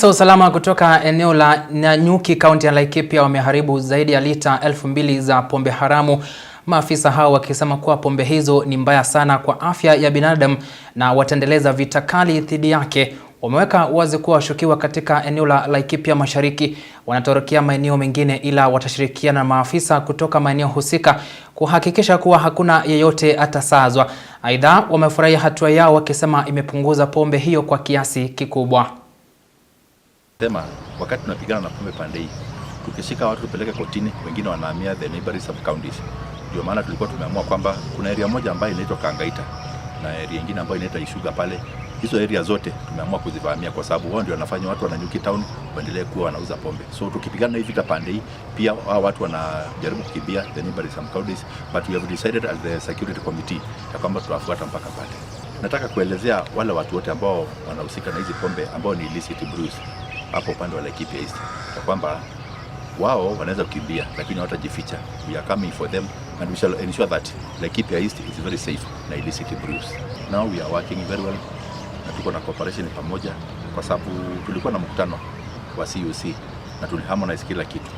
Usalama kutoka eneo la Nanyuki kaunti ya Laikipia wameharibu zaidi ya lita 2,000 za pombe haramu. Maafisa hao wakisema kuwa pombe hizo ni mbaya sana kwa afya ya binadamu na wataendeleza vita kali dhidi yake. Wameweka wazi kuwa washukiwa katika eneo la Laikipia Mashariki wanatorokea maeneo mengine, ila watashirikiana na maafisa kutoka maeneo husika kuhakikisha kuwa hakuna yeyote atasazwa. Aidha, wamefurahia hatua yao wakisema imepunguza pombe hiyo kwa kiasi kikubwa. Sema wakati tunapigana na pombe pande hii, tukishika watu tupeleke kotini, wengine wanahamia the neighboring sub counties. Ndio maana tulikuwa tumeamua kwamba kuna area moja ambayo inaitwa Kangaita na area nyingine ambayo inaitwa Ishuga pale. Hizo area zote tumeamua kuzivamia kwa sababu wao ndio wanafanya watu wa Nanyuki town waendelee kuwa wanauza pombe. So tukipigana hivi vita pande hii, pia hao watu wanajaribu kukimbia the neighboring sub counties, but we have decided as the security committee ya kwamba tutafuata mpaka pale. Nataka kuelezea wale watu wote ambao wanahusika na hizi pombe ambao ni illicit brews hapo upande wa Laikipia East, kwa kwamba wao wanaweza kukimbia lakini hawatajificha. We are coming for them and we shall ensure that Laikipia East is very safe na illicit brews. Now we are working very well na tuko na cooperation pamoja, kwa sababu tulikuwa na mkutano wa CUC na tuliharmonize kila kitu.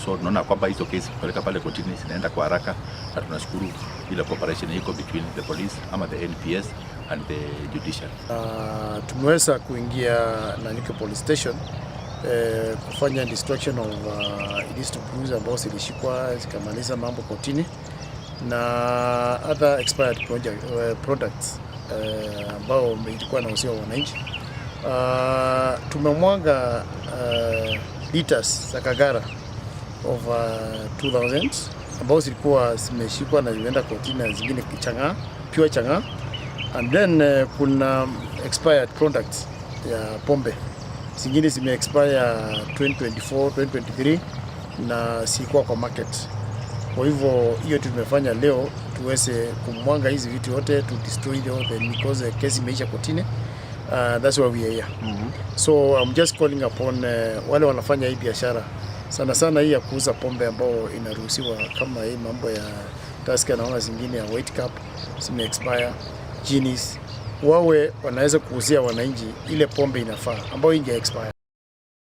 So tunaona kwamba hizo kesi kupeleka pale kotini zinaenda kwa haraka, na tunashukuru ile cooperation iko between the police ama the NPS and the judiciary. Tumeweza kuingia Nanyuki police station kufanya destruction of illicit brews ambao zilishikwa zikamaliza mambo kotini na other expired products ambao ilikuwa inahusiwa wananchi. Tumemwaga liters za Kagara over 2,000 ambao zilikuwa zimeshikwa na zimeenda kotini na zingine Chang'aa, pure Chang'aa. And then kuna expired products ya pombe zingine zime expire 2024, 2023 na sikuwa kwa market. Kwa hivyo hiyo tumefanya leo tuweze kumwanga hizi vitu yote to destroy them because kesi imeisha kotini. That's why we are here. So I'm just calling upon wale wanafanya hii biashara sana sana hii ya kuuza pombe ambao inaruhusiwa kama hii mambo ya Tusker, naona zingine ya White Cup zime expire, Guinness, wawe wanaweza kuuzia wananchi ile pombe inafaa ambayo inge expire.